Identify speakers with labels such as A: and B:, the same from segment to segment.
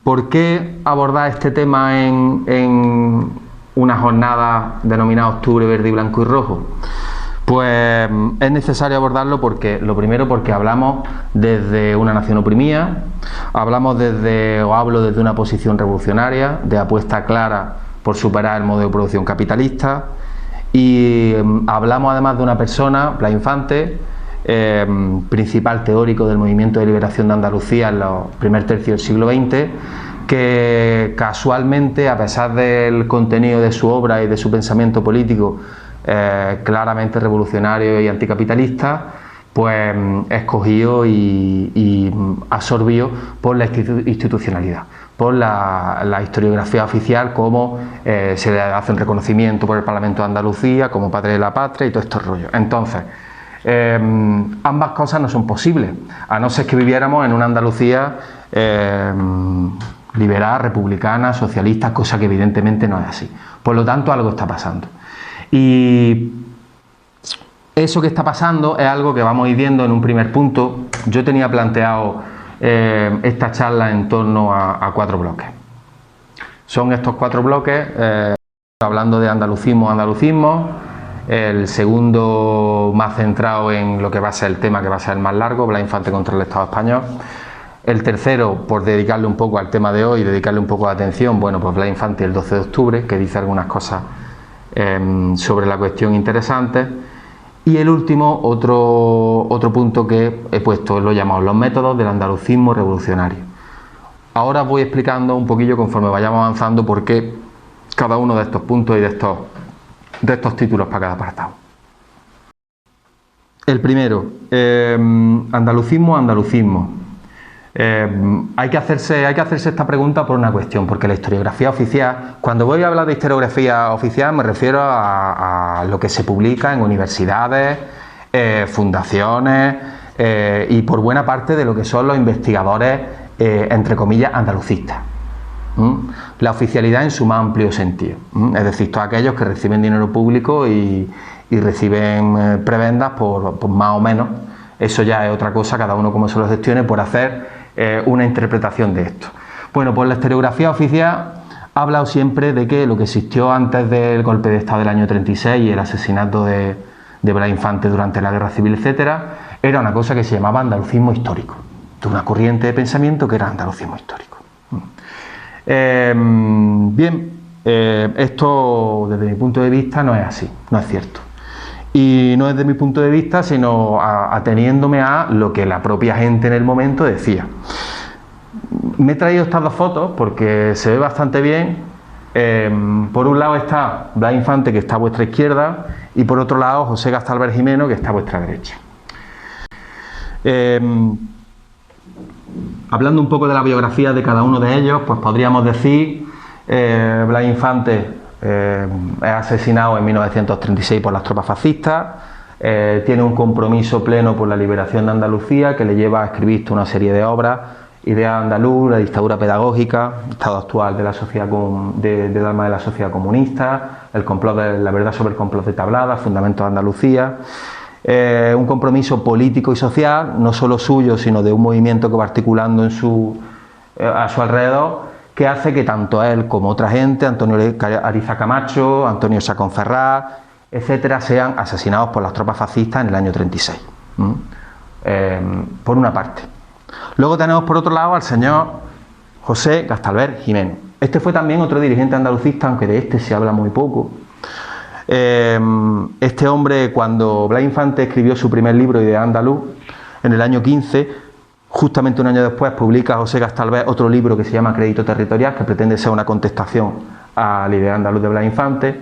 A: ¿Por qué abordar este tema en una jornada denominada Octubre Verde y Blanco y Rojo? Pues es necesario abordarlo porque, lo primero, porque hablamos desde una nación oprimida, hablo desde una posición revolucionaria, de apuesta clara por superar el modelo de producción capitalista, y hablamos además de una persona, Blas Infante, principal teórico del movimiento de liberación de Andalucía en los primer tercio del siglo XX, que casualmente, a pesar del contenido de su obra y de su pensamiento político claramente revolucionario y anticapitalista, pues escogido y absorbido por la institucionalidad, por la historiografía oficial, como se le hace un reconocimiento por el Parlamento de Andalucía como padre de la patria y todo estos rollos. Entonces, ambas cosas no son posibles, a no ser que viviéramos en una Andalucía liberal, republicana, socialista, cosa que evidentemente no es así. Por lo tanto, algo está pasando. Y eso que está pasando es algo que vamos a ir viendo en un primer punto. Yo tenía planteado esta charla en torno a 4 bloques. Son estos 4 bloques, hablando de andalucismo, el segundo más centrado en lo que va a ser el tema que va a ser el más largo, Blas Infante contra el Estado español. El tercero, por dedicarle un poco al tema de hoy, dedicarle un poco de atención, bueno, pues Blas Infante el 12 de octubre, que dice algunas cosas sobre la cuestión interesante. Y el último, otro punto que he puesto, lo llamado los métodos del andalucismo revolucionario. Ahora voy explicando un poquillo, conforme vayamos avanzando, por qué cada uno de estos puntos y de estos títulos para cada apartado. El primero, andalucismo. Hay que hacerse esta pregunta por una cuestión, porque la historiografía oficial, cuando voy a hablar de historiografía oficial me refiero a lo que se publica en universidades, fundaciones y por buena parte de lo que son los investigadores, entre comillas, andalucistas. La oficialidad en su más amplio sentido, es decir, todos aquellos que reciben dinero público y reciben prebendas por más o menos. Eso ya es otra cosa, cada uno como se lo gestione, por hacer una interpretación de esto. Bueno, pues la historiografía oficial ha hablado siempre de que lo que existió antes del golpe de Estado del año 36 y el asesinato de Blas Infante durante la Guerra Civil, etcétera, era una cosa que se llamaba andalucismo histórico, de una corriente de pensamiento que era andalucismo histórico. Esto desde mi punto de vista no es así, no es cierto. Y no desde mi punto de vista, sino ateniéndome a lo que la propia gente en el momento decía. Me he traído estas 2 fotos porque se ve bastante bien. Por un lado está Blas Infante, que está a vuestra izquierda, y por otro lado José Gastalver Jimeno, que está a vuestra derecha. Hablando un poco de la biografía de cada uno de ellos, pues podríamos decir Blas Infante es asesinado en 1936 por las tropas fascistas, tiene un compromiso pleno por la liberación de Andalucía que le lleva a escribir una serie de obras: Idea andaluz, la dictadura pedagógica, estado actual de la sociedad del alma de la sociedad comunista, la verdad sobre el complot de Tablada, fundamentos de Andalucía. Un compromiso político y social, no solo suyo, sino de un movimiento que va articulando a su alrededor, que hace que tanto él como otra gente, Antonio Ariza Camacho, Antonio Chacón Ferraz, etcétera, sean asesinados por las tropas fascistas en el año 36. Por una parte. Luego tenemos por otro lado al señor José Gastalver Jimeno. Este fue también otro dirigente andalucista, aunque de este se habla muy poco. Este hombre, cuando Blas Infante escribió su primer libro, Idea andaluz, en el año 15, justamente un año después publica José Gastalver otro libro que se llama Crédito Territorial, que pretende ser una contestación a la idea andaluz de Blas Infante,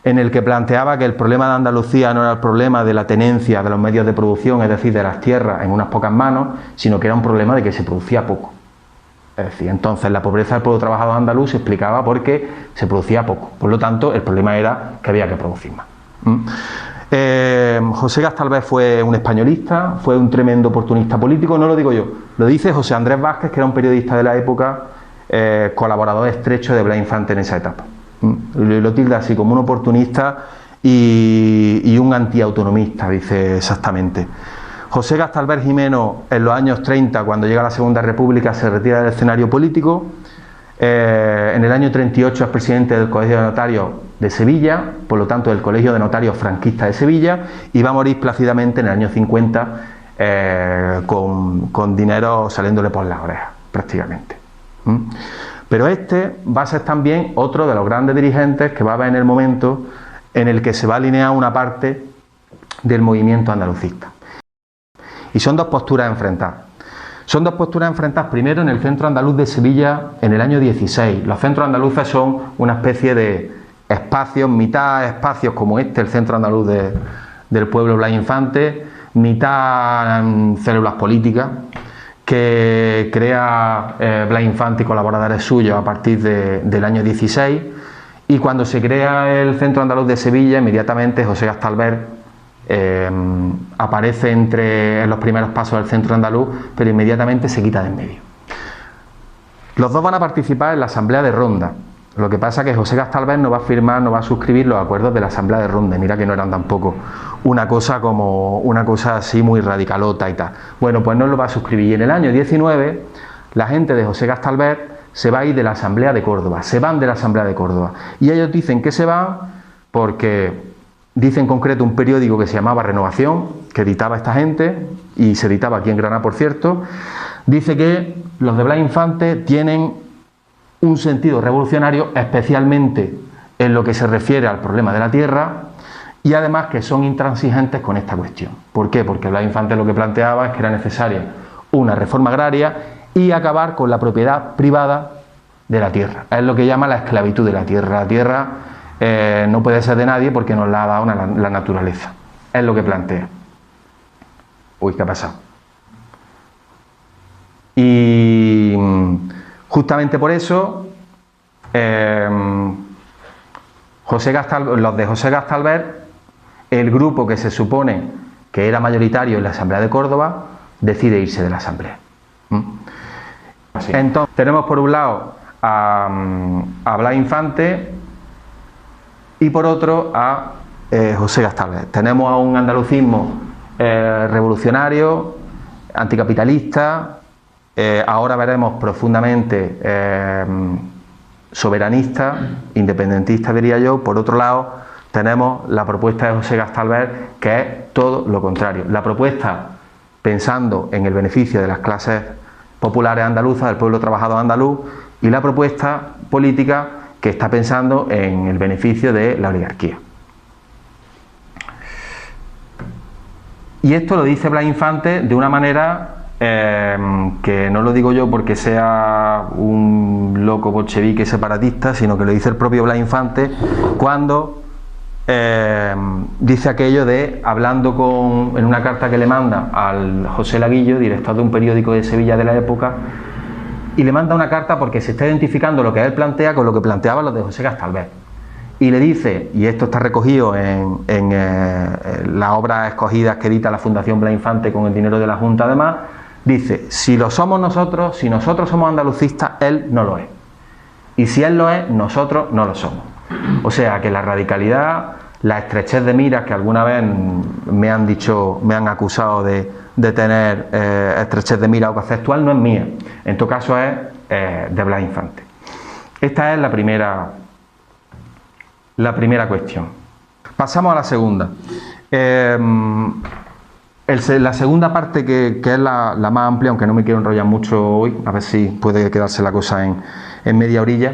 A: en el que planteaba que el problema de Andalucía no era el problema de la tenencia de los medios de producción, es decir, de las tierras en unas pocas manos, sino que era un problema de que se producía poco. Es decir, entonces la pobreza del pueblo trabajador andaluz se explicaba porque se producía poco. Por lo tanto, el problema era que había que producir más. José Gastalver fue un españolista, fue un tremendo oportunista político, no lo digo yo, lo dice José Andrés Vázquez, que era un periodista de la época, colaborador estrecho de Blas Infante en esa etapa. Lo tilda así como un oportunista y un antiautonomista, dice exactamente. José Gastalver Jimeno, en los años 30, cuando llega la Segunda República, se retira del escenario político. En el año 38 es presidente del Colegio de Notarios de Sevilla, por lo tanto del Colegio de Notarios Franquista de Sevilla, y va a morir plácidamente en el año 50 con dinero saliéndole por las orejas, prácticamente. Pero este va a ser también otro de los grandes dirigentes que va a haber en el momento en el que se va a alinear una parte del movimiento andalucista. Y son dos posturas enfrentadas. Son dos posturas enfrentadas primero en el Centro Andaluz de Sevilla en el año 16. Los centros andaluces son una especie de espacios, mitad espacios como este, el Centro Andaluz del Pueblo Blas Infante, mitad células políticas que crea Blas Infante y colaboradores suyos a partir del año 16. Y cuando se crea el Centro Andaluz de Sevilla, inmediatamente José Gastalver aparece en los primeros pasos del Centro Andaluz, pero inmediatamente se quita de en medio. Los dos van a participar en la Asamblea de Ronda. Lo que pasa es que José Gastalver no va a firmar, no va a suscribir los acuerdos de la Asamblea de Ronda. Mira que no eran tampoco una cosa así muy radicalota y tal. Bueno, pues no lo va a suscribir. Y en el año 19, la gente de José Gastalver se va a ir de la Asamblea de Córdoba. Se van de la Asamblea de Córdoba. Y ellos dicen que se van porque dice en concreto un periódico que se llamaba Renovación, que editaba esta gente, y se editaba aquí en Granada, por cierto. Dice que los de Blas Infante tienen un sentido revolucionario, especialmente en lo que se refiere al problema de la tierra, y además que son intransigentes con esta cuestión. ¿Por qué? Porque Blas Infante lo que planteaba es que era necesaria una reforma agraria y acabar con la propiedad privada de la tierra. Es lo que llama la esclavitud de la tierra. La tierra no puede ser de nadie porque nos la ha dado la naturaleza. Es lo que plantea. Uy, ¿qué ha pasado? Y justamente por eso los de José Gastalver, el grupo que se supone que era mayoritario en la Asamblea de Córdoba, decide irse de la Asamblea. Entonces tenemos por un lado a Blas Infante y por otro a José Gastalver. Tenemos a un andalucismo revolucionario, anticapitalista, ahora veremos profundamente soberanista, independentista diría yo. Por otro lado tenemos la propuesta de José Gastalver, que es todo lo contrario. La propuesta pensando en el beneficio de las clases populares andaluzas, del pueblo trabajador andaluz, y la propuesta política que está pensando en el beneficio de la oligarquía. Y esto lo dice Blas Infante de una manera que no lo digo yo porque sea un loco bolchevique separatista, sino que lo dice el propio Blas Infante cuando dice aquello de, hablando en una carta que le manda al José Laguillo, director de un periódico de Sevilla de la época, y le manda una carta porque se está identificando lo que él plantea con lo que planteaban los de José Gastalver. Y le dice, y esto está recogido en las obras escogidas que edita la Fundación Blas Infante con el dinero de la Junta, además, dice, si lo somos nosotros, si nosotros somos andalucistas, él no lo es. Y si él lo es, nosotros no lo somos. O sea que la radicalidad, la estrechez de miras, que alguna vez me han acusado de tener estrechez de miras o conceptual, no es mía. En todo caso es de Blas Infante. Esta es la primera cuestión. Pasamos a la segunda. La segunda parte, que es la más amplia, aunque no me quiero enrollar mucho hoy, a ver si puede quedarse la cosa en media orilla.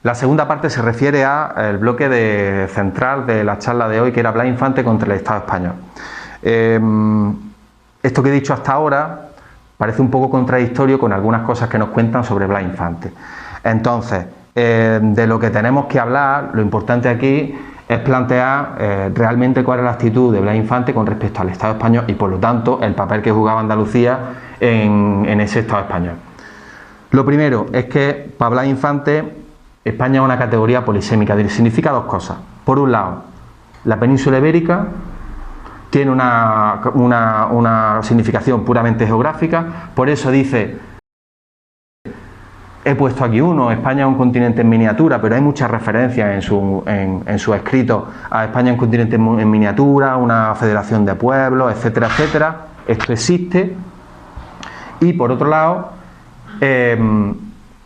A: La segunda parte se refiere al bloque central de la charla de hoy, que era Blas Infante contra el Estado español. Esto que he dicho hasta ahora parece un poco contradictorio con algunas cosas que nos cuentan sobre Blas Infante. Entonces, de lo que tenemos que hablar, lo importante aquí es plantear realmente cuál es la actitud de Blas Infante con respecto al Estado español y, por lo tanto, el papel que jugaba Andalucía en ese Estado español. Lo primero es que para Blas Infante España es una categoría polisémica, significa dos cosas. Por un lado, la península ibérica tiene una significación puramente geográfica, por eso dice, he puesto aquí uno, España es un continente en miniatura, pero hay muchas referencias en su escrito a España, un continente en miniatura, una federación de pueblos, etcétera, etcétera. esto existe. Y por otro lado,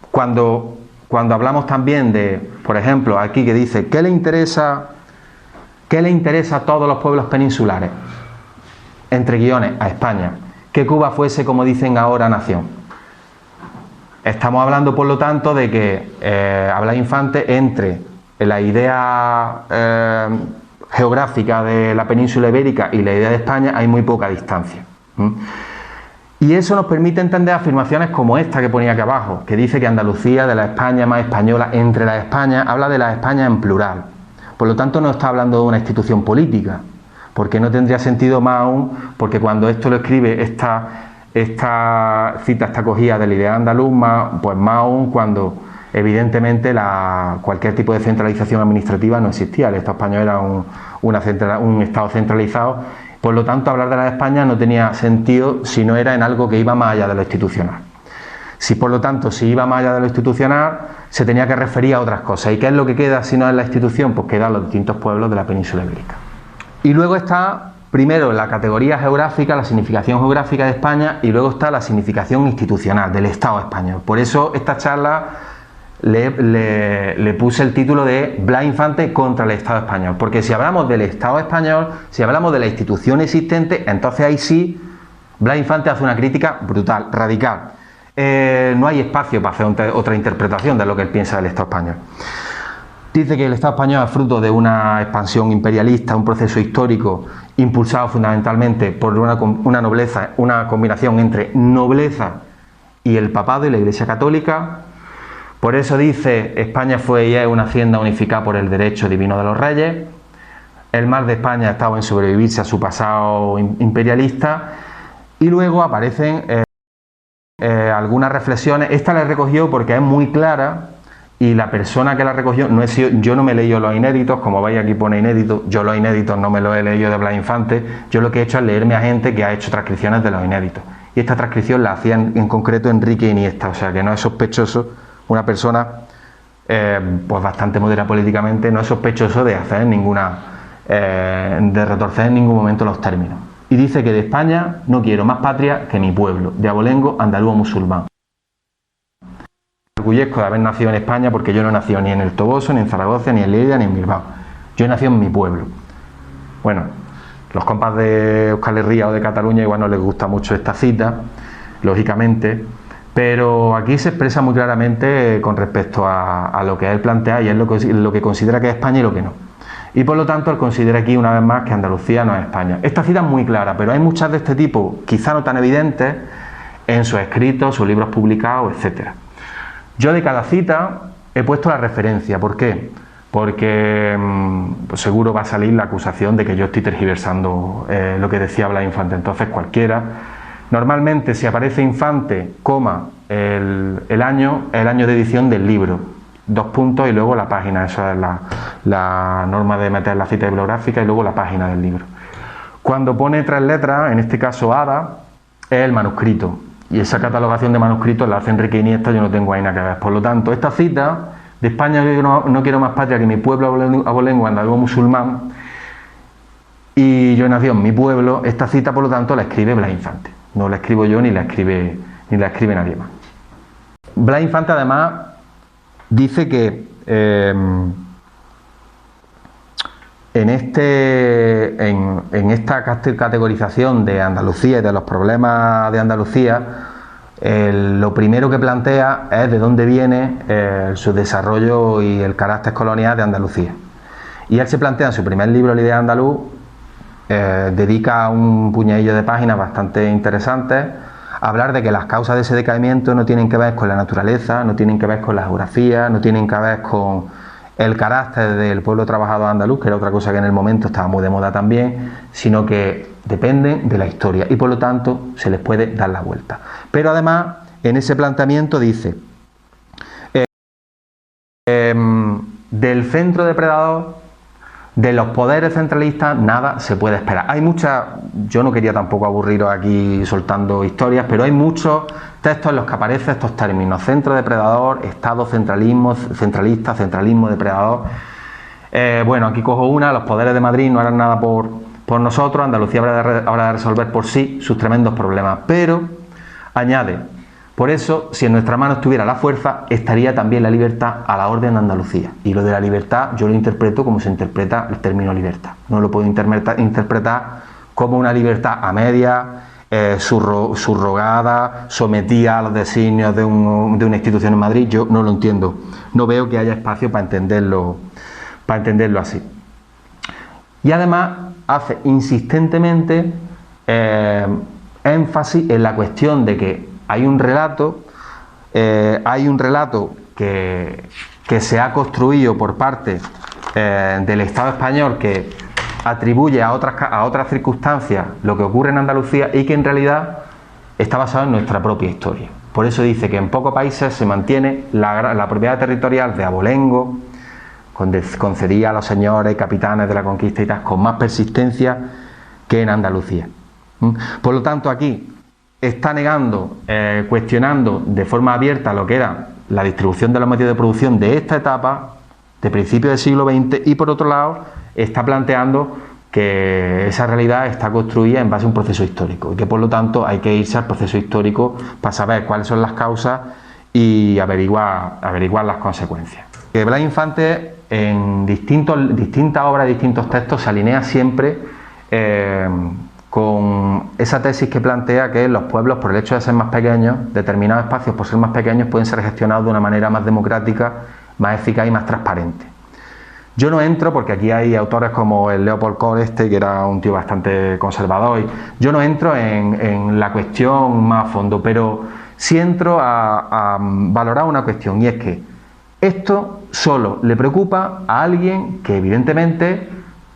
A: cuando hablamos también de, por ejemplo, aquí que dice, ¿qué le interesa a todos los pueblos peninsulares? Entre guiones, a España. Que Cuba fuese, como dicen ahora, nación. Estamos hablando, por lo tanto, de que Blas Infante, entre la idea geográfica de la península ibérica y la idea de España, hay muy poca distancia. Y eso nos permite entender afirmaciones como esta que ponía aquí abajo, que dice que Andalucía, de la España más española, entre las Españas, habla de la España en plural. Por lo tanto, no está hablando de una institución política, porque no tendría sentido más aún, porque cuando esto lo escribe, esta cita está cogida de la idea andaluz, pues más aún cuando evidentemente cualquier tipo de centralización administrativa no existía. El Estado español era un Estado centralizado. Por lo tanto, hablar de la España no tenía sentido si no era en algo que iba más allá de lo institucional. Si por lo tanto, si iba más allá de lo institucional, se tenía que referir a otras cosas. ¿Y qué es lo que queda si no es la institución? Pues quedan los distintos pueblos de la península ibérica. Y luego está, primero, la categoría geográfica, la significación geográfica de España, y luego está la significación institucional del Estado español. Por eso esta charla le puse el título de Blas Infante contra el Estado español, porque si hablamos del Estado español, si hablamos de la institución existente, entonces ahí sí Blas Infante hace una crítica brutal, radical. No hay espacio para hacer otra interpretación de lo que él piensa del Estado español. Dice que el Estado español es fruto de una expansión imperialista, un proceso histórico impulsado fundamentalmente por una nobleza, una combinación entre nobleza y el papado y la Iglesia Católica. Por eso dice, España fue y es una hacienda unificada por el derecho divino de los reyes. El mal de España ha estado en sobrevivirse a su pasado imperialista. Y luego aparecen algunas reflexiones. Esta la he recogido porque es muy clara y la persona que la recogió, yo no me he leído los inéditos, como veis aquí pone inédito, yo los inéditos no me los he leído de Blas Infante, yo lo que he hecho es leerme a gente que ha hecho transcripciones de los inéditos. Y esta transcripción la hacía en concreto Enrique Iniesta, o sea que no es sospechoso. Una persona pues bastante moderada políticamente, no es sospechoso de hacer de retorcer en ningún momento los términos. Y dice que de España no quiero más patria que mi pueblo, de abolengo andaluz musulmán. Me orgullezco de haber nacido en España porque yo no he nacido ni en el Toboso, ni en Zaragoza, ni en Lleida, ni en Bilbao. Yo he nacido en mi pueblo. Bueno, los compas de Euskal Herria o de Cataluña igual no les gusta mucho esta cita, lógicamente, pero aquí se expresa muy claramente con respecto a lo que él plantea y es lo que considera que es España y lo que no. Y por lo tanto él considera aquí una vez más que Andalucía no es España. Esta cita es muy clara, pero hay muchas de este tipo, quizá no tan evidentes, en sus escritos, sus libros publicados, etc. Yo de cada cita he puesto la referencia. ¿Por qué? Porque pues seguro va a salir la acusación de que yo estoy tergiversando lo que decía Blas Infante. Entonces cualquiera... Normalmente si aparece Infante, el año de edición del libro, 2 puntos y luego la página, esa es la norma de meter la cita bibliográfica y luego la página del libro. Cuando pone 3 letras, en este caso ADA, es el manuscrito, y esa catalogación de manuscritos la hace Enrique Iniesta, yo no tengo ahí nada que ver. Por lo tanto, esta cita de España no quiero más patria que mi pueblo abolengo andaluz musulmán, y yo he nacido en mi pueblo, esta cita por lo tanto la escribe Blas Infante. No la escribo yo ni la escribe nadie más. Blas Infante además dice que en esta categorización de Andalucía y de los problemas de Andalucía, lo primero que plantea es de dónde viene su desarrollo y el carácter colonial de Andalucía. Y él se plantea en su primer libro, La idea andaluz, dedica un puñadillo de páginas bastante interesantes a hablar de que las causas de ese decaimiento no tienen que ver con la naturaleza, no tienen que ver con la geografía, no tienen que ver con el carácter del pueblo trabajador andaluz, que era otra cosa que en el momento estaba muy de moda también, sino que dependen de la historia y por lo tanto se les puede dar la vuelta. Pero además en ese planteamiento dice del centro depredador, de los poderes centralistas, nada se puede esperar. Hay muchas, yo no quería tampoco aburriros aquí soltando historias, pero hay muchos textos en los que aparecen estos términos: centro depredador, estado centralismo, centralista, centralismo depredador. Bueno, aquí cojo una: los poderes de Madrid no harán nada por por nosotros, Andalucía habrá de resolver por sí sus tremendos problemas. Pero, añade, por eso, si en nuestra mano estuviera la fuerza, estaría también la libertad a la orden de Andalucía. Y lo de la libertad yo lo interpreto como se interpreta el término libertad. No lo puedo interpretar como una libertad a medias, subrogada, sometida a los designios de una institución en Madrid. Yo no lo entiendo. No veo que haya espacio para entenderlo así. Y además hace insistentemente énfasis en la cuestión de que hay un relato que se ha construido por parte del Estado español, que atribuye a otras circunstancias lo que ocurre en Andalucía y que en realidad está basado en nuestra propia historia. Por eso dice que en pocos países se mantiene la propiedad territorial de abolengo, concedida a los señores y capitanes de la conquista y tal, con más persistencia que en Andalucía. Por lo tanto, aquí está negando, cuestionando de forma abierta lo que era la distribución de los medios de producción de esta etapa, de principios del siglo XX, y por otro lado está planteando que esa realidad está construida en base a un proceso histórico y que por lo tanto hay que irse al proceso histórico para saber cuáles son las causas y averiguar las consecuencias. Blas Infante en distintas obras, distintos textos, se alinea siempre con esa tesis que plantea que los pueblos, por el hecho de ser más pequeños, determinados espacios por ser más pequeños, pueden ser gestionados de una manera más democrática, más eficaz y más transparente. Yo no entro, porque aquí hay autores como el Leopold Kohl, que era un tío bastante conservador, y yo no entro en la cuestión más a fondo, pero sí entro a valorar una cuestión, y es que esto solo le preocupa a alguien que evidentemente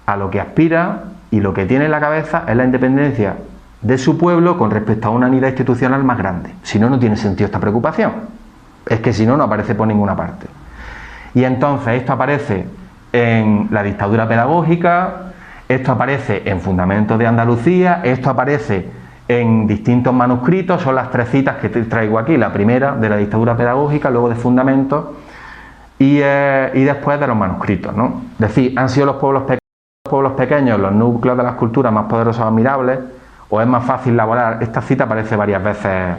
A: a lo que aspira y lo que tiene en la cabeza es la independencia de su pueblo con respecto a una unidad institucional más grande. Si no, no tiene sentido esta preocupación. Es que si no, no aparece por ninguna parte. Y entonces esto aparece en la dictadura pedagógica, esto aparece en Fundamentos de Andalucía, esto aparece en distintos manuscritos. Son las tres citas que traigo aquí: la primera de la dictadura pedagógica, luego de Fundamentos y después de los manuscritos, ¿no? Es decir, han sido los pueblos pequeños los núcleos de las culturas más poderosos o admirables, o es más fácil elaborar. Esta cita aparece varias veces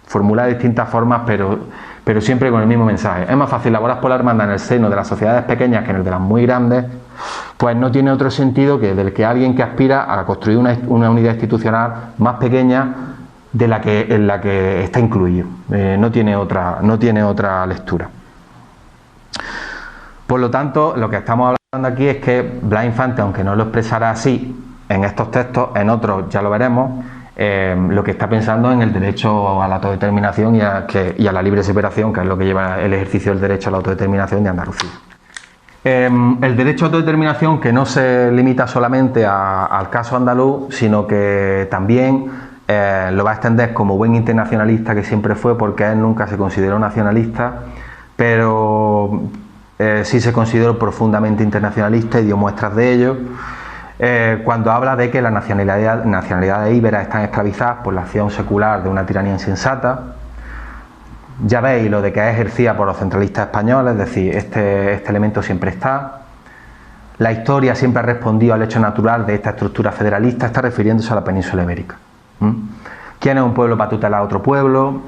A: formulada de distintas formas, pero siempre con el mismo mensaje. Es más fácil elaborar por la hermandad en el seno de las sociedades pequeñas que en el de las muy grandes. Pues no tiene otro sentido que del que alguien que aspira a construir una unidad institucional más pequeña en la que está incluido. No tiene otra lectura. Por lo tanto, lo que estamos hablando aquí es que Blas Infante, aunque no lo expresara así en estos textos, en otros ya lo veremos, lo que está pensando en el derecho a la autodeterminación y a la libre separación, que es lo que lleva el ejercicio del derecho a la autodeterminación de Andalucía. El derecho a autodeterminación, que no se limita solamente al caso andaluz, sino que también lo va a extender como buen internacionalista que siempre fue, porque él nunca se consideró nacionalista, pero sí se consideró profundamente internacionalista y dio muestras de ello cuando habla de que las nacionalidades íberas están esclavizadas por la acción secular de una tiranía insensata. Ya veis lo de que es ejercida por los centralistas españoles, es decir, este elemento siempre está. La historia siempre ha respondido al hecho natural de esta estructura federalista, está refiriéndose a la península ibérica. ¿Quién es un pueblo para tutelar a otro pueblo?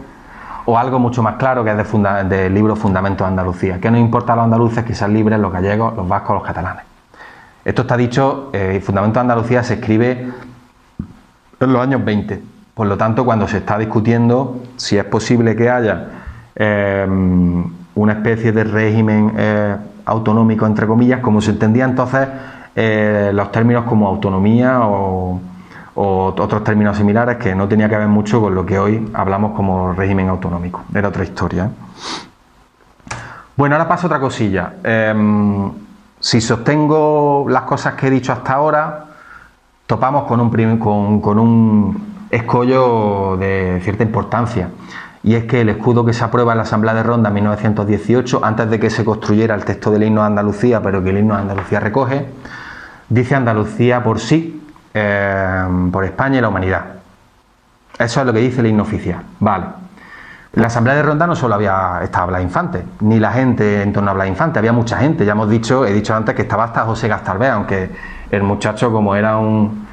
A: O algo mucho más claro, que es del libro Fundamentos de Andalucía. ¿Qué nos importa a los andaluces que sean libres los gallegos, los vascos, los catalanes? Esto está dicho, Fundamentos de Andalucía se escribe en los años 20. Por lo tanto, cuando se está discutiendo si es posible que haya una especie de régimen autonómico, entre comillas, como se entendía entonces los términos como autonomía o otros términos similares, que no tenía que ver mucho con lo que hoy hablamos como régimen autonómico. Era otra historia. Bueno, ahora pasa otra cosilla. Si sostengo las cosas que he dicho hasta ahora, topamos con un escollo de cierta importancia, y es que el escudo que se aprueba en la Asamblea de Ronda en 1918, antes de que se construyera el texto del himno de Andalucía, pero que el himno de Andalucía recoge, dice Andalucía por sí, por España y la humanidad. Eso es lo que dice el himno oficial. Vale. En la Asamblea de Ronda no solo estaba Blas Infante, ni la gente en torno a Blas Infante, había mucha gente. Ya he dicho antes que estaba hasta José Gastalbé, aunque el muchacho, como era un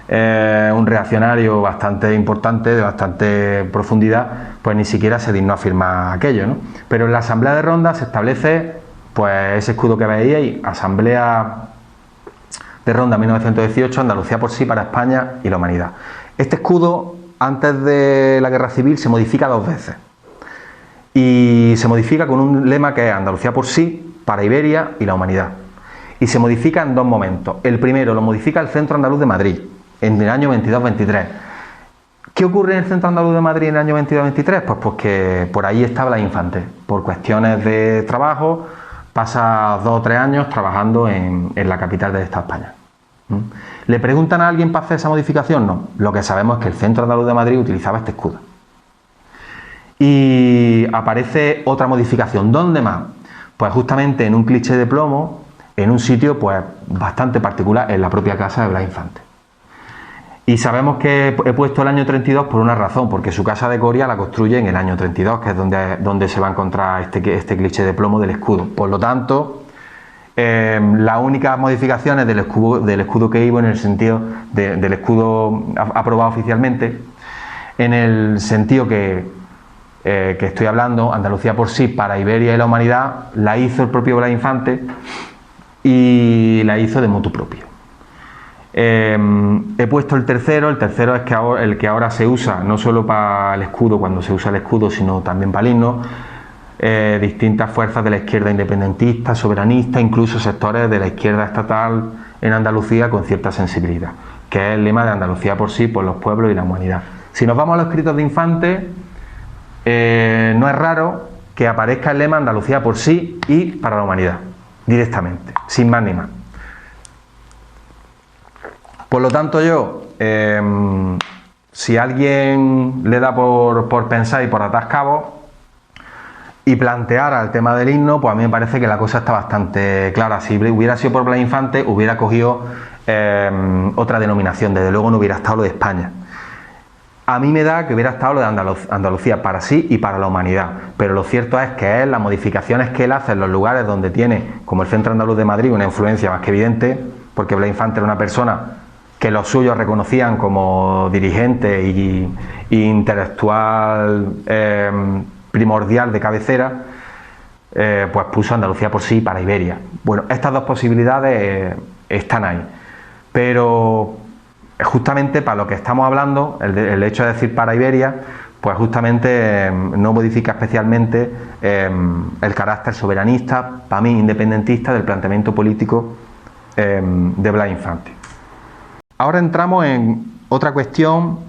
A: un reaccionario bastante importante, de bastante profundidad, pues ni siquiera se dignó a firmar aquello, ¿no? Pero en la Asamblea de Ronda se establece pues ese escudo que veíais, Asamblea de Ronda 1918, Andalucía por sí, para España y la humanidad. Este escudo, antes de la Guerra Civil, se modifica 2 veces. Y se modifica con un lema que es Andalucía por sí, para Iberia y la humanidad. Y se modifica en 2 momentos. El primero lo modifica el Centro Andaluz de Madrid, en el año 22-23. ¿Qué ocurre en el Centro Andaluz de Madrid en el año 22-23? Pues que por ahí está Blas Infante. Por cuestiones de trabajo, pasa 2 o 3 años trabajando en la capital de esta España. ¿Le preguntan a alguien para hacer esa modificación? No. Lo que sabemos es que el Centro Andaluz de Madrid utilizaba este escudo. Y aparece otra modificación. ¿Dónde más? Pues justamente en un cliché de plomo, en un sitio pues bastante particular, en la propia casa de Blas Infante. Y sabemos que he puesto el año 32 por una razón, porque su casa de Coria la construye en el año 32, que es donde se va a encontrar este cliché de plomo del escudo. Por lo tanto, las únicas modificaciones del escudo que iba en el sentido del escudo aprobado oficialmente, en el sentido que estoy hablando, Andalucía por sí, para Iberia y la humanidad, la hizo el propio Blas Infante y la hizo de motu propio. He puesto el tercero es que el que ahora se usa no solo para el escudo, cuando se usa el escudo, sino también para el himno. Distintas fuerzas de la izquierda independentista, soberanista, incluso sectores de la izquierda estatal en Andalucía con cierta sensibilidad, que es el lema de Andalucía por sí, por los pueblos y la humanidad. Si nos vamos a los escritos de Infante, no es raro que aparezca el lema Andalucía por sí y para la humanidad, directamente, sin más ni más. Por lo tanto, yo, si alguien le da por pensar y por atar cabos y planteara el tema del himno, pues a mí me parece que la cosa está bastante clara. Si hubiera sido por Blas Infante, hubiera cogido otra denominación, desde luego no hubiera estado lo de España. A mí me da que hubiera estado lo de Andalucía para sí y para la humanidad, pero lo cierto es que las modificaciones que él hace en los lugares donde tiene, como el Centro Andaluz de Madrid, una influencia más que evidente, porque Blas Infante era una persona que los suyos reconocían como dirigente y intelectual primordial de cabecera, pues puso Andalucía por sí para Iberia. Bueno, estas 2 posibilidades están ahí, pero justamente para lo que estamos hablando, el hecho de decir para Iberia, pues justamente no modifica especialmente el carácter soberanista, para mí independentista, del planteamiento político de Blas Infante. Ahora entramos en otra cuestión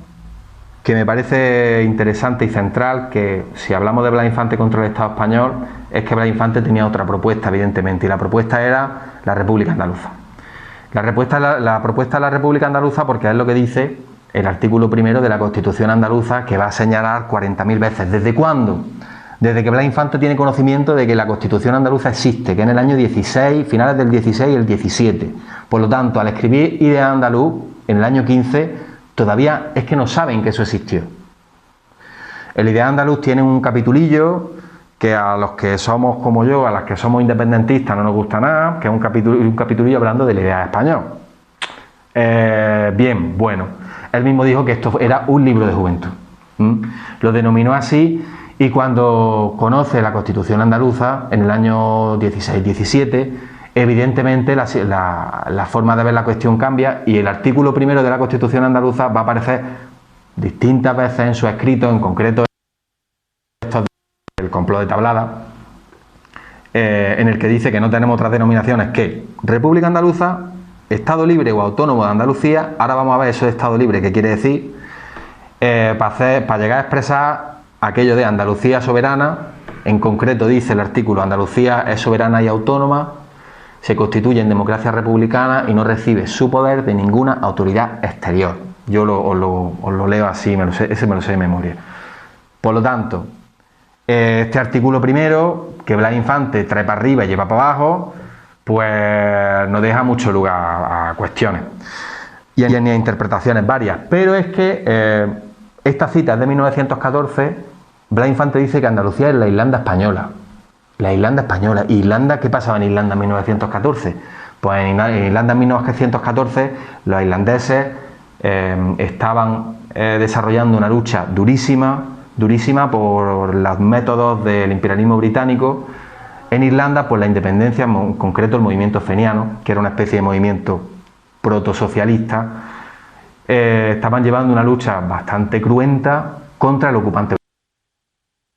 A: que me parece interesante y central, que si hablamos de Blas Infante contra el Estado español, es que Blas Infante tenía otra propuesta, evidentemente, y la propuesta era la República Andaluza. La propuesta de la República Andaluza, porque es lo que dice el artículo 1 de la Constitución andaluza, que va a señalar 40.000 veces. ¿Desde cuándo? Desde que Blas Infante tiene conocimiento de que la Constitución andaluza existe, que en el año 16, finales del 16 y el 17. Por lo tanto, al escribir Idea Andaluz, en el año 15, todavía es que no saben que eso existió. El Idea Andaluz tiene un capitulillo que a los que somos como yo, a las que somos independentistas, no nos gusta nada, que es un capitulillo hablando de la idea española. Bien, bueno, él mismo dijo que esto era un libro de juventud. Lo denominó así, y cuando conoce la Constitución andaluza, en el año 16-17, evidentemente la forma de ver la cuestión cambia, y el artículo 1 de la Constitución andaluza va a aparecer distintas veces en su escrito, en concreto el complot de Tablada, en el que dice que no tenemos otras denominaciones que República Andaluza, Estado Libre o Autónomo de Andalucía. Ahora vamos a ver eso de Estado Libre, qué quiere decir, para llegar a expresar aquello de Andalucía soberana. En concreto dice el artículo: Andalucía es soberana y autónoma, se constituye en democracia republicana y no recibe su poder de ninguna autoridad exterior. Yo os lo leo así, ese me lo sé de memoria. Por lo tanto, este artículo 1, que Blas Infante trae para arriba y lleva para abajo, pues no deja mucho lugar a cuestiones y a interpretaciones varias. Pero es que esta cita es de 1914. Blas Infante dice que Andalucía es la Irlanda española. La Irlanda española. ¿Irlanda? ¿Qué pasaba en Irlanda en 1914? Pues en Irlanda en 1914 los irlandeses estaban desarrollando una lucha durísima por los métodos del imperialismo británico en Irlanda, por la independencia, en concreto el movimiento feniano, que era una especie de movimiento protosocialista. Estaban llevando una lucha bastante cruenta contra el ocupante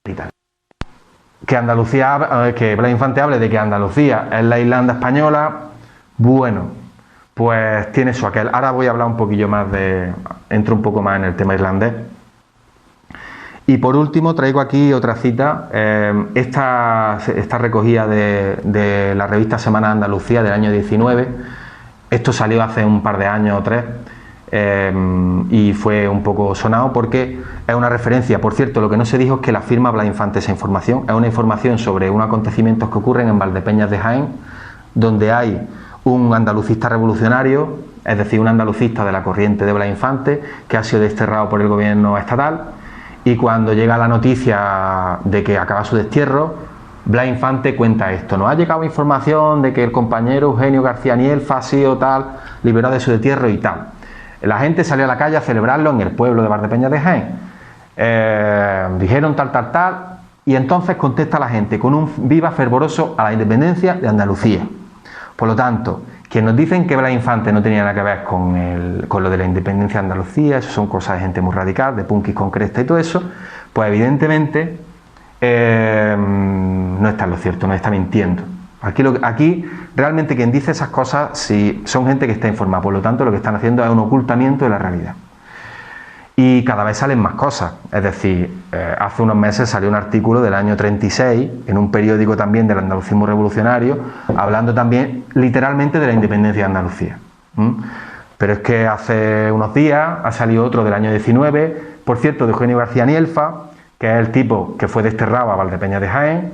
A: británico. Que Blas Infante hable de que Andalucía es la Irlanda española, bueno, pues tiene su aquel. Ahora voy a hablar un poquillo más entro un poco más en el tema irlandés. Y por último traigo aquí otra cita, esta recogida de la revista Semana de Andalucía del año 19. Esto salió hace un par de años o tres, y fue un poco sonado porque es una referencia. Por cierto, lo que no se dijo es que la firma Blas Infante esa información. Es una información sobre unos acontecimientos que ocurren en Valdepeñas de Jaén, donde hay un andalucista revolucionario, es decir, un andalucista de la corriente de Blas Infante, que ha sido desterrado por el gobierno estatal, y cuando llega la noticia de que acaba su destierro, Blas Infante cuenta esto: nos ha llegado información de que el compañero Eugenio García Nielfa ha sido tal, liberado de su destierro y tal. La gente salió a la calle a celebrarlo en el pueblo de Valdepeñas de Jaén. Dijeron tal, y entonces contesta la gente con un viva fervoroso a la independencia de Andalucía. Por lo tanto, quienes nos dicen que Blas Infante no tenía nada que ver con lo de la independencia de Andalucía, eso son cosas de gente muy radical, de punkis con cresta y todo eso, pues evidentemente no está en lo cierto, no está mintiendo. Aquí realmente quien dice esas cosas son gente que está informada, por lo tanto lo que están haciendo es un ocultamiento de la realidad. Y cada vez salen más cosas, es decir, hace unos meses salió un artículo del año 36 en un periódico también del andalucismo revolucionario, hablando también literalmente de la independencia de Andalucía. Pero es que hace unos días ha salido otro del año 19, por cierto, de Eugenio García Nielfa, que es el tipo que fue desterrado a Valdepeñas de Jaén.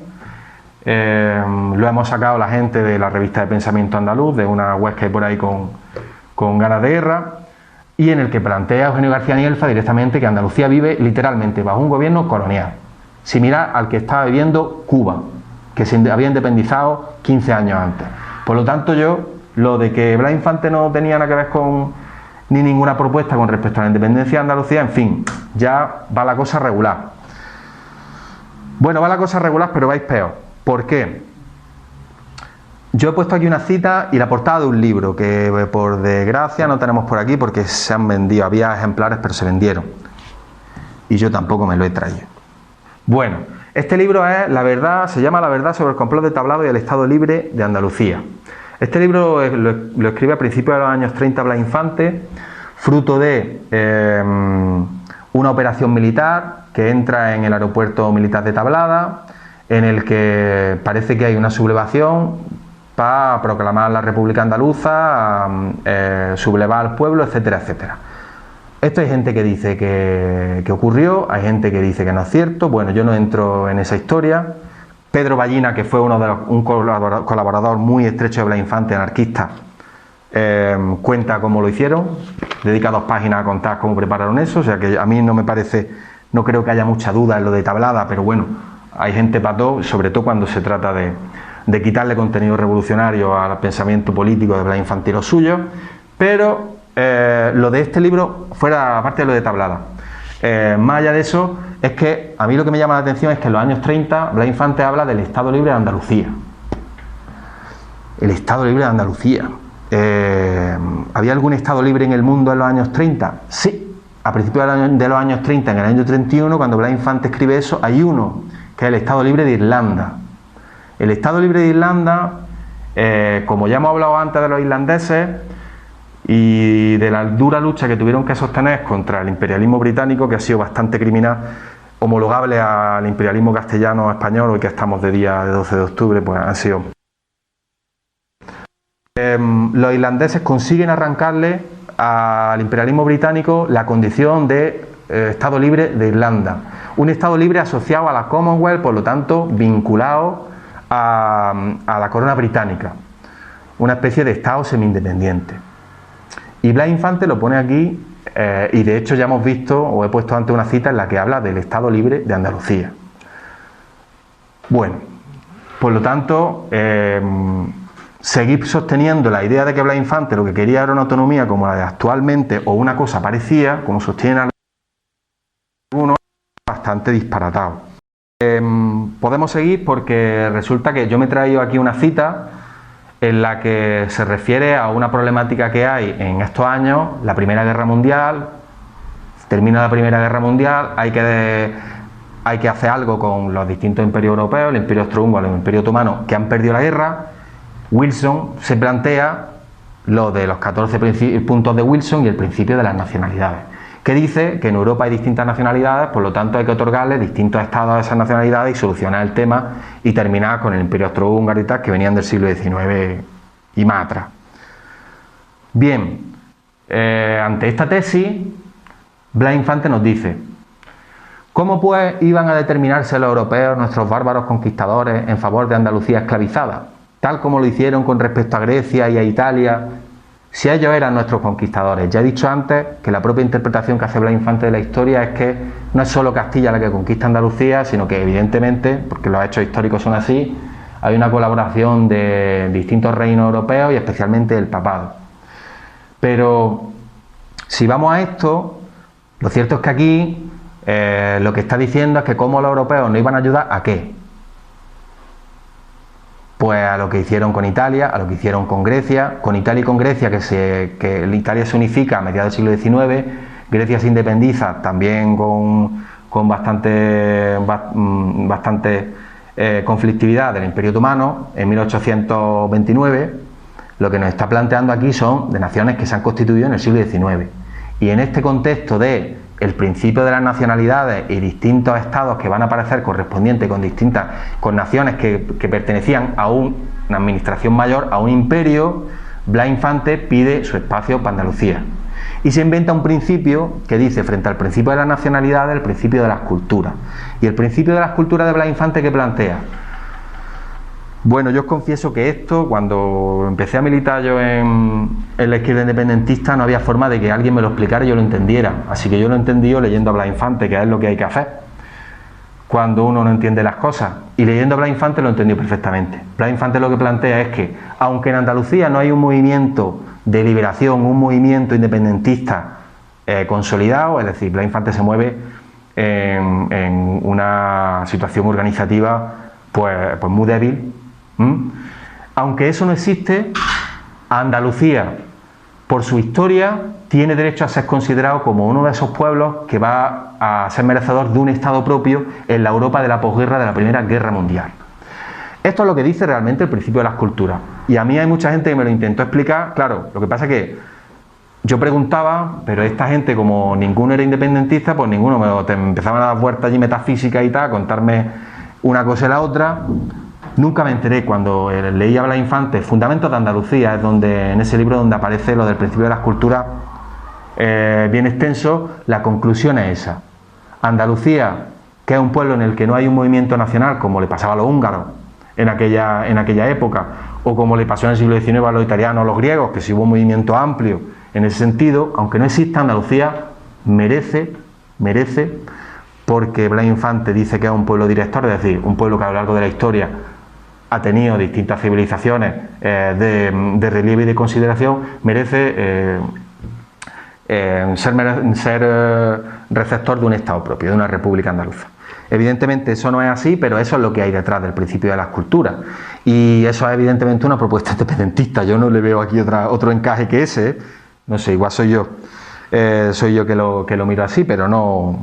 A: Lo hemos sacado la gente de la revista de Pensamiento Andaluz, de una web que hay por ahí con ganas de guerra, y en el que plantea Eugenio García Nielfa directamente que Andalucía vive literalmente bajo un gobierno colonial, similar al que estaba viviendo Cuba, que se había independizado 15 años antes. Por lo tanto, lo de que Blas Infante no tenía nada que ver ni ninguna propuesta con respecto a la independencia de Andalucía, en fin, ya va la cosa regular. Bueno, va la cosa regular, pero vais peor. ¿Por qué? Yo he puesto aquí una cita y la portada de un libro que por desgracia no tenemos por aquí porque se han vendido, había ejemplares pero se vendieron y yo tampoco me lo he traído. Bueno, este libro se llama La verdad sobre el complot de Tablado y el Estado Libre de Andalucía. Este libro lo escribe a principios de los años 30 Blas Infante, fruto de una operación militar que entra en el aeropuerto militar de Tablada, en el que parece que hay una sublevación para proclamar la República Andaluza, sublevar al pueblo, etcétera, etcétera. Esto hay gente que dice que ocurrió, hay gente que dice que no es cierto. Bueno, yo no entro en esa historia. Pedro Ballina, que fue un colaborador muy estrecho de Blas Infante, anarquista, cuenta cómo lo hicieron, dedica 2 páginas a contar cómo prepararon eso, o sea que a mí no me parece, no creo que haya mucha duda en lo de Tablada, pero bueno, hay gente para todo, sobre todo cuando se trata de quitarle contenido revolucionario al pensamiento político de Blas Infante y los suyos. Pero lo de este libro, fuera aparte de lo de Tablada, más allá de eso, es que a mí lo que me llama la atención es que en los años 30 Blas Infante habla del Estado Libre de Andalucía. El Estado Libre de Andalucía. ¿Había algún Estado libre en el mundo en los años 30? Sí. A principios de los años 30, en el año 31, cuando Blas Infante escribe eso, hay uno, que es el Estado Libre de Irlanda. El Estado Libre de Irlanda, como ya hemos hablado antes de los irlandeses y de la dura lucha que tuvieron que sostener contra el imperialismo británico, que ha sido bastante criminal, homologable al imperialismo castellano español, hoy que estamos de día de 12 de octubre, pues han sido... los irlandeses consiguen arrancarle al imperialismo británico la condición de Estado Libre de Irlanda. Un Estado libre asociado a la Commonwealth, por lo tanto, vinculado a la corona británica, una especie de Estado semi-independiente. Y Blas Infante lo pone aquí, y de hecho ya hemos visto, o he puesto antes una cita en la que habla del Estado Libre de Andalucía. Bueno, por lo tanto, seguir sosteniendo la idea de que Blas Infante lo que quería era una autonomía como la de actualmente o una cosa parecida, como sostienen algunos, bastante disparatado. Podemos seguir porque resulta que yo me he traído aquí una cita en la que se refiere a una problemática que hay en estos años, la Primera Guerra Mundial, termina la Primera Guerra Mundial, hay que hacer algo con los distintos imperios europeos, el Imperio Austrohúngaro, el Imperio Otomano, que han perdido la guerra. Wilson se plantea lo de los 14 puntos de Wilson y el principio de las nacionalidades, que dice que en Europa hay distintas nacionalidades, por lo tanto hay que otorgarle distintos estados a esas nacionalidades y solucionar el tema y terminar con el Imperio Austrohúngaro y tal, que venían del siglo XIX y más atrás. Bien, ante esta tesis, Blas Infante nos dice: ¿cómo pues iban a determinarse los europeos, nuestros bárbaros conquistadores, en favor de Andalucía esclavizada, tal como lo hicieron con respecto a Grecia y a Italia, si ellos eran nuestros conquistadores? Ya he dicho antes que la propia interpretación que hace Blas Infante de la historia es que no es solo Castilla la que conquista Andalucía, sino que evidentemente, porque los hechos históricos son así, hay una colaboración de distintos reinos europeos y especialmente el papado. Pero si vamos a esto, lo cierto es que aquí lo que está diciendo es que cómo los europeos no iban a ayudar ¿a qué? Pues a lo que hicieron con Italia, a lo que hicieron con Grecia, con Italia y con Grecia, que Italia se unifica a mediados del siglo XIX, Grecia se independiza también con bastante conflictividad del Imperio Otomano en 1829. Lo que nos está planteando aquí son de naciones que se han constituido en el siglo XIX. Y en este contexto de el principio de las nacionalidades y distintos estados que van a aparecer correspondientes con naciones que pertenecían a una administración mayor, a un imperio, Blas Infante pide su espacio para Andalucía. Y se inventa un principio que dice, frente al principio de las nacionalidades, el principio de las culturas. Y el principio de las culturas de Blas Infante, ¿qué plantea? Bueno, yo os confieso que esto, cuando empecé a militar yo en la izquierda independentista, no había forma de que alguien me lo explicara y yo lo entendiera. Así que yo lo he entendido leyendo a Blas Infante, que es lo que hay que hacer cuando uno no entiende las cosas. Y leyendo a Blas Infante lo entendió perfectamente. Blas Infante lo que plantea es que, aunque en Andalucía no hay un movimiento de liberación, un movimiento independentista consolidado, es decir, Blas Infante se mueve en una situación organizativa pues muy débil. Aunque eso no existe, Andalucía, por su historia, tiene derecho a ser considerado como uno de esos pueblos que va a ser merecedor de un Estado propio en la Europa de la posguerra de la Primera Guerra Mundial. Esto es lo que dice realmente el principio de las culturas. Y a mí hay mucha gente que me lo intentó explicar. Claro, lo que pasa es que yo preguntaba, pero esta gente, como ninguno era independentista, pues ninguno te empezaban a dar vueltas allí metafísicas y tal, a contarme una cosa y la otra. Nunca me enteré. Cuando leía a Blas Infante, Fundamentos de Andalucía, es donde, en ese libro donde aparece lo del principio de las culturas bien extenso, la conclusión es esa. Andalucía, que es un pueblo en el que no hay un movimiento nacional, como le pasaba a los húngaros en aquella época, o como le pasó en el siglo XIX a los italianos o los griegos, que sí hubo un movimiento amplio en ese sentido, aunque no exista, Andalucía merece, porque Blas Infante dice que es un pueblo director, es decir, un pueblo que a lo largo de la historia ha tenido distintas civilizaciones de relieve y de consideración, merece ser receptor de un Estado propio, de una república andaluza. Evidentemente eso no es así, pero eso es lo que hay detrás del principio de las culturas. Y eso es evidentemente una propuesta independentista. Yo no le veo aquí otro encaje que ese. No sé, igual soy yo que lo miro así, pero no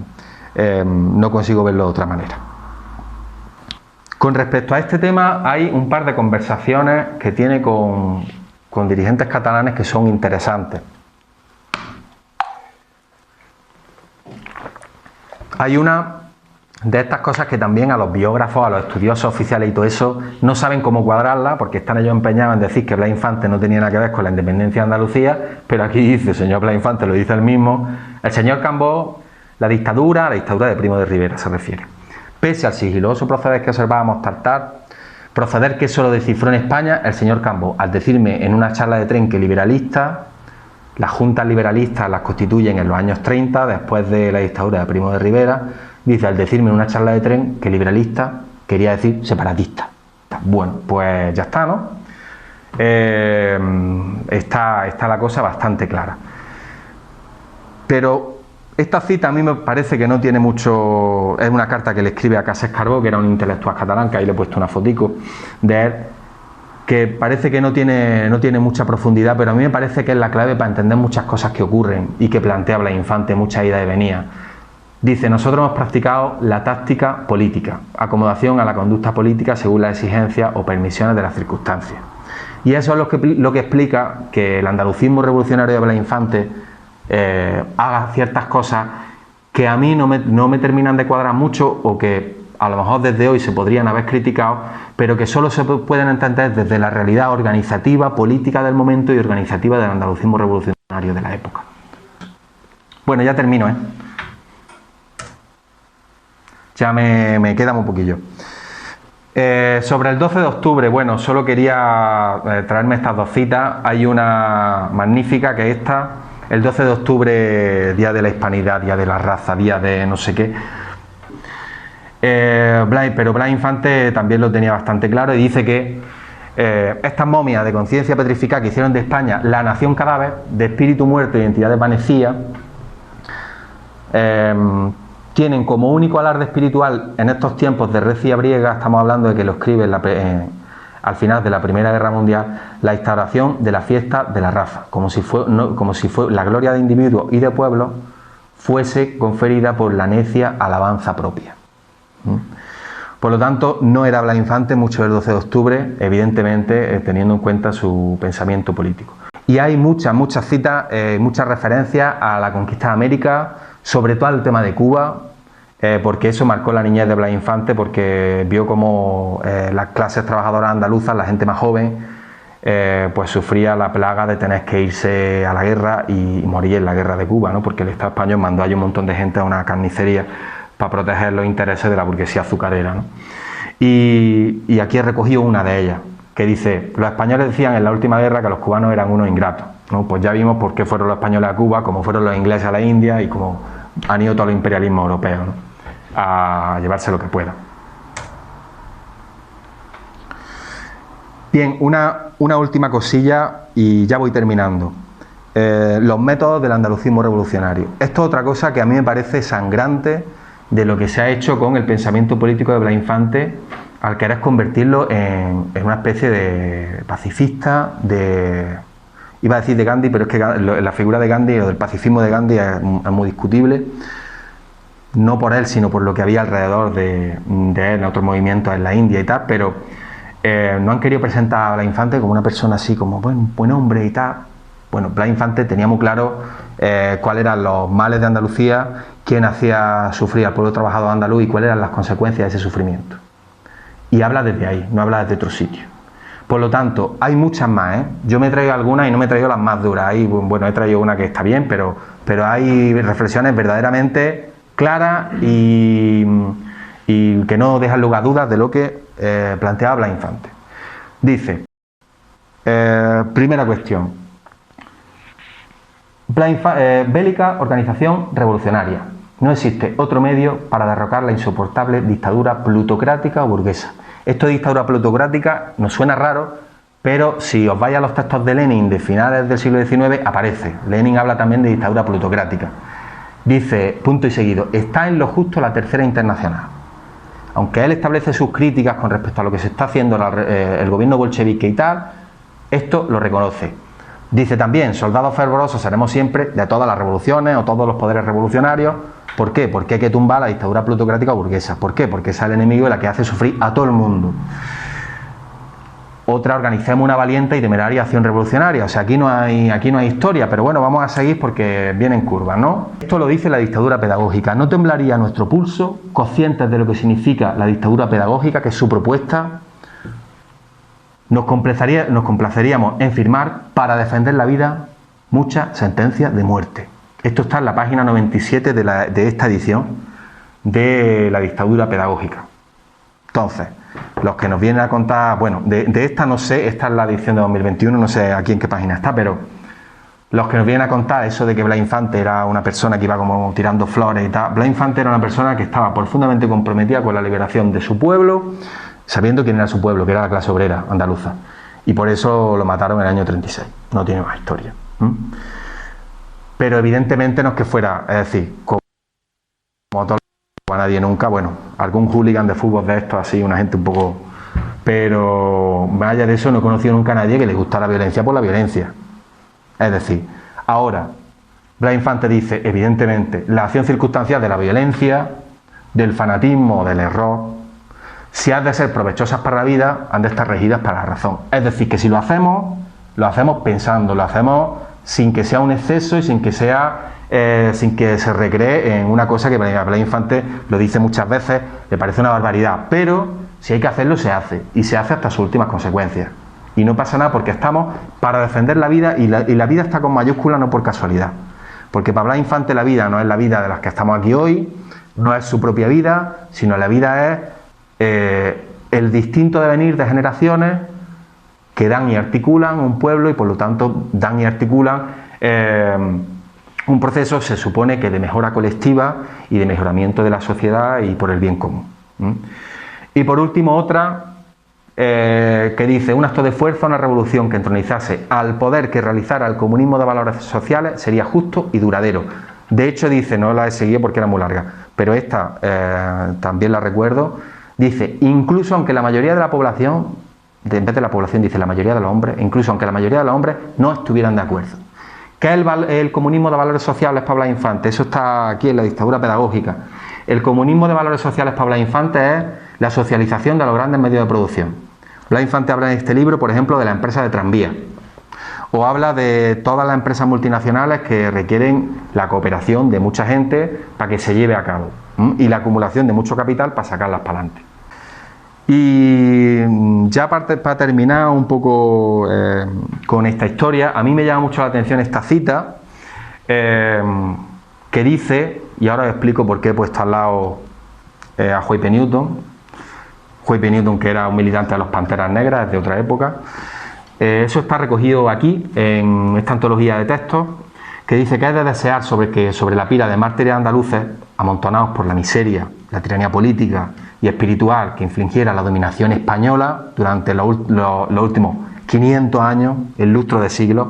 A: consigo verlo de otra manera. Con respecto a este tema, hay un par de conversaciones que tiene con dirigentes catalanes que son interesantes. Hay una de estas cosas que también a los biógrafos, a los estudiosos oficiales y todo eso, no saben cómo cuadrarla, porque están ellos empeñados en decir que Blas Infante no tenía nada que ver con la independencia de Andalucía, pero aquí dice, el señor Blas Infante lo dice él mismo, el señor Cambó, la dictadura de Primo de Rivera se refiere. Pese al sigiloso proceder que observábamos Tartar, proceder que eso lo descifró en España, el señor Cambó, al decirme en una charla de tren que las juntas liberalistas las constituyen en los años 30, después de la dictadura de Primo de Rivera, dice, al decirme en una charla de tren que liberalista quería decir separatista. Bueno, pues ya está, ¿no? está la cosa bastante clara. Pero esta cita a mí me parece que no tiene mucho... Es una carta que le escribe a Casés Carbó, que era un intelectual catalán, que ahí le he puesto una fotico de él, que parece que no tiene mucha profundidad, pero a mí me parece que es la clave para entender muchas cosas que ocurren y que plantea Blas Infante, muchas idas y venidas. Dice: nosotros hemos practicado la táctica política, acomodación a la conducta política según las exigencias o permisiones de las circunstancias. Y eso es lo que explica que el andalucismo revolucionario de Blas Infante haga ciertas cosas que a mí no me terminan de cuadrar mucho, o que a lo mejor desde hoy se podrían haber criticado, pero que solo se pueden entender desde la realidad organizativa, política del momento y organizativa del andalucismo revolucionario de la época. Bueno, ya termino, ya me queda muy poquillo. Sobre el 12 de octubre, bueno, solo quería traerme estas dos citas. Hay una magnífica, que es esta: el 12 de octubre, día de la hispanidad, día de la raza, día de no sé qué. Pero Blas Infante también lo tenía bastante claro, y dice que estas momias de conciencia petrificada que hicieron de España la nación cadáver, de espíritu muerto y identidad desvanecida, tienen como único alarde espiritual en estos tiempos de recia briega, estamos hablando de que lo escribe al final de la Primera Guerra Mundial, la instauración de la fiesta de la raza, como si la gloria de individuos y de pueblos fuese conferida por la necia alabanza propia. Por lo tanto, no era Blas Infante mucho del 12 de octubre, evidentemente, teniendo en cuenta su pensamiento político. Y hay muchas citas, muchas referencias a la conquista de América, sobre todo al tema de Cuba, porque eso marcó la niñez de Blas Infante, porque vio como las clases trabajadoras andaluzas, la gente más joven, pues sufría la plaga de tener que irse a la guerra y morir en la guerra de Cuba, ¿no? Porque el Estado español mandó allí un montón de gente a una carnicería para proteger los intereses de la burguesía azucarera, ¿no? Y aquí he recogido una de ellas, que dice: los españoles decían en la última guerra que los cubanos eran unos ingratos, ¿no? Pues ya vimos por qué fueron los españoles a Cuba, como fueron los ingleses a la India y como han ido todos los imperialismos europeos, ¿no? A llevarse lo que puedan. Bien, una última cosilla y ya voy terminando. Los métodos del andalucismo revolucionario. Esto es otra cosa que a mí me parece sangrante de lo que se ha hecho con el pensamiento político de Blas Infante, al querer convertirlo en una especie de pacifista, iba a decir de Gandhi, pero es que la figura de Gandhi o del pacifismo de Gandhi es muy discutible, no por él, sino por lo que había alrededor de él en otros movimientos en la India y tal, pero no han querido presentar a Blas Infante como una persona así, como buen hombre y tal. Bueno, Blas Infante tenía muy claro cuáles eran los males de Andalucía, quién hacía sufrir al pueblo trabajador andaluz y cuáles eran las consecuencias de ese sufrimiento. Y habla desde ahí, no habla desde otro sitio. Por lo tanto, hay muchas más, Yo me he traído algunas y no me he traído las más duras. Bueno, he traído una que está bien, pero hay reflexiones verdaderamente claras y que no dejan lugar a dudas de lo que planteaba Blas Infante. Dice, primera cuestión: bélica, organización revolucionaria. No existe otro medio para derrocar la insoportable dictadura plutocrática o burguesa. Esto de dictadura plutocrática nos suena raro, pero si os vais a los textos de Lenin de finales del siglo XIX, aparece. Lenin habla también de dictadura plutocrática. Dice, punto y seguido: está en lo justo la Tercera Internacional. Aunque él establece sus críticas con respecto a lo que se está haciendo el gobierno bolchevique y tal, esto lo reconoce. Dice también: soldados fervorosos seremos siempre de todas las revoluciones o todos los poderes revolucionarios. ¿Por qué? Porque hay que tumbar la dictadura plutocrática o burguesa. ¿Por qué? Porque es el enemigo y la que hace sufrir a todo el mundo. Otra: organicemos una valiente y temeraria acción revolucionaria. O sea, aquí no hay historia, pero bueno, vamos a seguir porque viene en curva, ¿no? Esto lo dice la dictadura pedagógica. No temblaría nuestro pulso, conscientes de lo que significa la dictadura pedagógica, que es su propuesta. Nos complaceríamos en firmar, para defender la vida, muchas sentencias de muerte. Esto está en la página 97 de esta edición de la dictadura pedagógica. Entonces, los que nos vienen a contar, bueno, de esta no sé, esta es la edición de 2021, no sé aquí en qué página está, pero los que nos vienen a contar eso de que Blas Infante era una persona que iba como tirando flores y tal. Blas Infante era una persona que estaba profundamente comprometida con la liberación de su pueblo, sabiendo quién era su pueblo, que era la clase obrera andaluza. y por eso lo mataron en el año 36, no tiene más historia. Pero evidentemente no es que fuera, es decir, como todo a nadie nunca, bueno, algún hooligan de fútbol de estos así, una gente un poco, pero más allá de eso no he conocido nunca a nadie que le gusta la violencia por la violencia. Es decir, ahora Blas Infante dice, evidentemente, la acción circunstancial de la violencia, del fanatismo, del error, si han de ser provechosas para la vida, han de estar regidas para la razón. Es decir, que si lo hacemos pensando, lo hacemos sin que sea un exceso y sin que se recree en una cosa que Blas Infante lo dice muchas veces, le parece una barbaridad, pero si hay que hacerlo, se hace, y se hace hasta sus últimas consecuencias. Y no pasa nada porque estamos para defender la vida, y la vida está con mayúscula no por casualidad. Porque para Blas Infante la vida no es la vida de las que estamos aquí hoy, no es su propia vida, sino la vida es el distinto devenir de generaciones que dan y articulan un pueblo y por lo tanto dan y articulan un proceso, se supone que de mejora colectiva y de mejoramiento de la sociedad y por el bien común. Y por último otra que dice, un acto de fuerza, una revolución que entronizase al poder que realizara el comunismo de valores sociales sería justo y duradero. De hecho dice, no la he seguido porque era muy larga, pero esta también la recuerdo, dice, incluso aunque la mayoría de la población, en vez de la población dice la mayoría de los hombres, incluso aunque la mayoría de los hombres no estuvieran de acuerdo. ¿Qué es el comunismo de valores sociales para Blas Infante? Eso está aquí en la dictadura pedagógica. El comunismo de valores sociales para Blas Infante es la socialización de los grandes medios de producción. Blas Infante habla en este libro, por ejemplo, de la empresa de tranvía, o habla de todas las empresas multinacionales que requieren la cooperación de mucha gente para que se lleve a cabo, y la acumulación de mucho capital para sacarlas para adelante. Y ya para terminar un poco con esta historia, a mí me llama mucho la atención esta cita que dice, y ahora os explico por qué he puesto al lado a Huey Newton. Huey Newton, que era un militante de los Panteras Negras de otra época. Eso está recogido aquí en esta antología de textos, que dice que es de desear sobre la pira de mártires andaluces amontonados por la miseria, la tiranía política y espiritual que infligiera la dominación española durante los últimos 500 años, el lustro de siglos,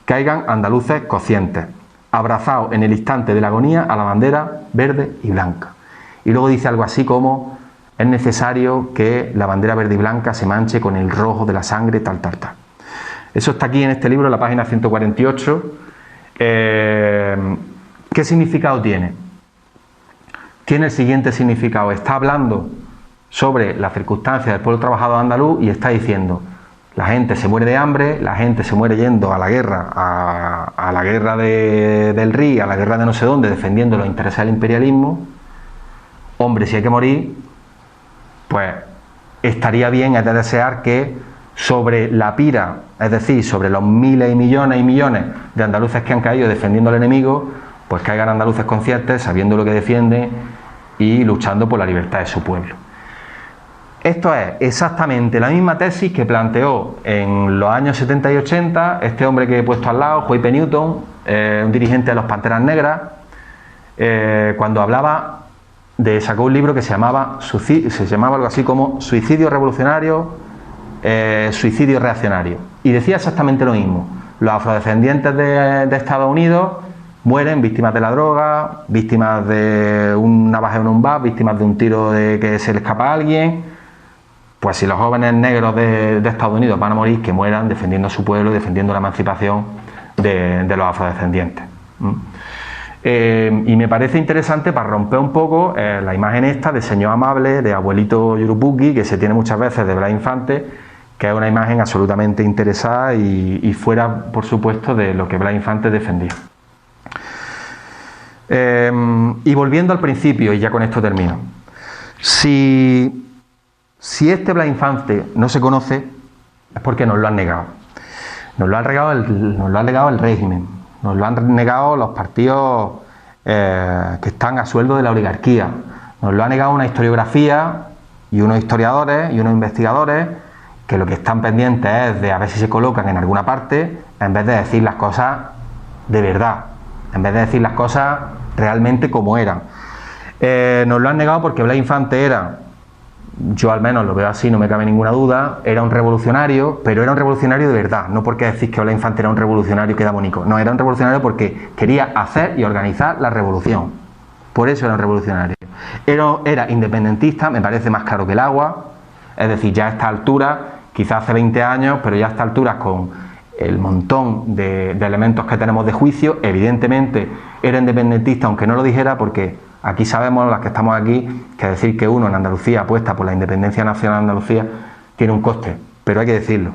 A: caigan andaluces conscientes, abrazados en el instante de la agonía a la bandera verde y blanca. Y luego dice algo así como, es necesario que la bandera verde y blanca se manche con el rojo de la sangre, tal. Eso está aquí en este libro, en la página 148. ¿Qué significado tiene? Tiene el siguiente significado. Está hablando sobre las circunstancias del pueblo trabajador andaluz y está diciendo, la gente se muere de hambre, la gente se muere yendo a la guerra, a la guerra del Ri, a la guerra de no sé dónde, defendiendo los intereses del imperialismo. Hombre, si hay que morir, pues estaría bien, es de desear que sobre la pira, es decir, sobre los miles y millones de andaluces que han caído defendiendo al enemigo, pues caigan andaluces conscientes, sabiendo lo que defienden y luchando por la libertad de su pueblo. Esto es exactamente la misma tesis que planteó en los años 70 y 80 este hombre que he puesto al lado, Huey P. Newton, un dirigente de los Panteras Negras, cuando sacó un libro que se llamaba algo así como Suicidio Revolucionario, Suicidio Reaccionario, y decía exactamente lo mismo. Los afrodescendientes de Estados Unidos mueren víctimas de la droga, víctimas de un navaje en un bar, víctimas de un tiro de que se le escapa a alguien. Pues si los jóvenes negros de Estados Unidos van a morir, que mueran defendiendo a su pueblo y defendiendo la emancipación de los afrodescendientes. Y me parece interesante para romper un poco la imagen esta de señor amable, de abuelito Yurupuki, que se tiene muchas veces de Blas Infante, que es una imagen absolutamente interesada y fuera, por supuesto, de lo que Blas Infante defendía. Y volviendo al principio, y ya con esto termino, si este Blas Infante no se conoce, es porque nos lo han negado. Nos lo ha negado el régimen, nos lo han negado los partidos que están a sueldo de la oligarquía, nos lo ha negado una historiografía y unos historiadores y unos investigadores que lo que están pendientes es de a ver si se colocan en alguna parte, en vez de decir las cosas de verdad, en vez de decir las cosas realmente como eran. Nos lo han negado porque Blas Infante era yo al menos lo veo así, no me cabe ninguna duda, era un revolucionario, pero era un revolucionario de verdad, no porque decís que Blas Infante era un revolucionario que era bonito, no, era un revolucionario porque quería hacer y organizar la revolución, por eso era un revolucionario. Era independentista, me parece más claro que el agua, es decir, ya a esta altura, quizás hace 20 años, pero ya a esta altura con el montón de elementos que tenemos de juicio, evidentemente era independentista, aunque no lo dijera, porque aquí sabemos, las que estamos aquí, que decir que uno en Andalucía apuesta por la independencia nacional de Andalucía tiene un coste, pero hay que decirlo.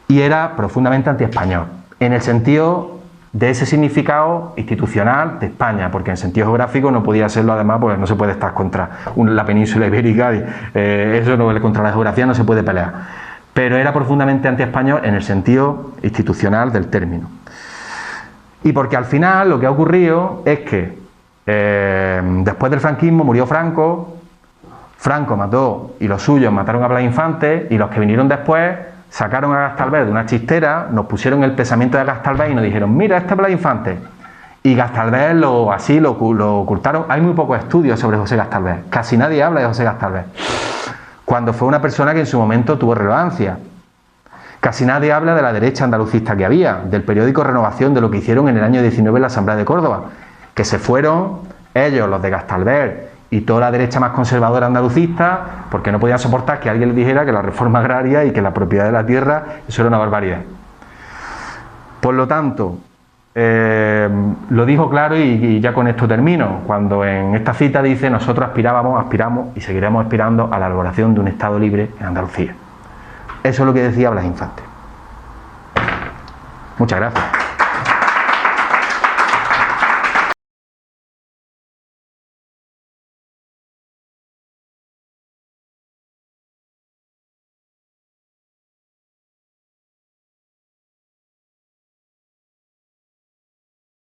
A: Y era profundamente antiespañol, en el sentido de ese significado institucional de España, porque en sentido geográfico no podía serlo, además, porque no se puede estar contra la península ibérica, eso no, contra la geografía no se puede pelear, pero era profundamente antiespañol en el sentido institucional del término. Y porque al final lo que ha ocurrido es que después del franquismo murió Franco, Franco mató y los suyos mataron a Blas Infante, y los que vinieron después sacaron a Gastalbé de una chistera, nos pusieron el pensamiento de Gastalbé y nos dijeron, mira, este es Blas Infante. Y Gastalbé lo ocultaron. Hay muy pocos estudios sobre José Gastalbé, casi nadie habla de José Gastalbé, cuando fue una persona que en su momento tuvo relevancia. Casi nadie habla de la derecha andalucista que había, del periódico Renovación, de lo que hicieron en el año 19 en la Asamblea de Córdoba, que se fueron ellos, los de Gastalbé, y toda la derecha más conservadora andalucista, porque no podían soportar que alguien les dijera que la reforma agraria y que la propiedad de la tierra, eso era una barbaridad. Por lo tanto, lo dijo claro, y ya con esto termino, cuando en esta cita dice, nosotros aspiramos y seguiremos aspirando a la elaboración de un Estado libre en Andalucía. Eso es lo que decía Blas Infante. Muchas gracias.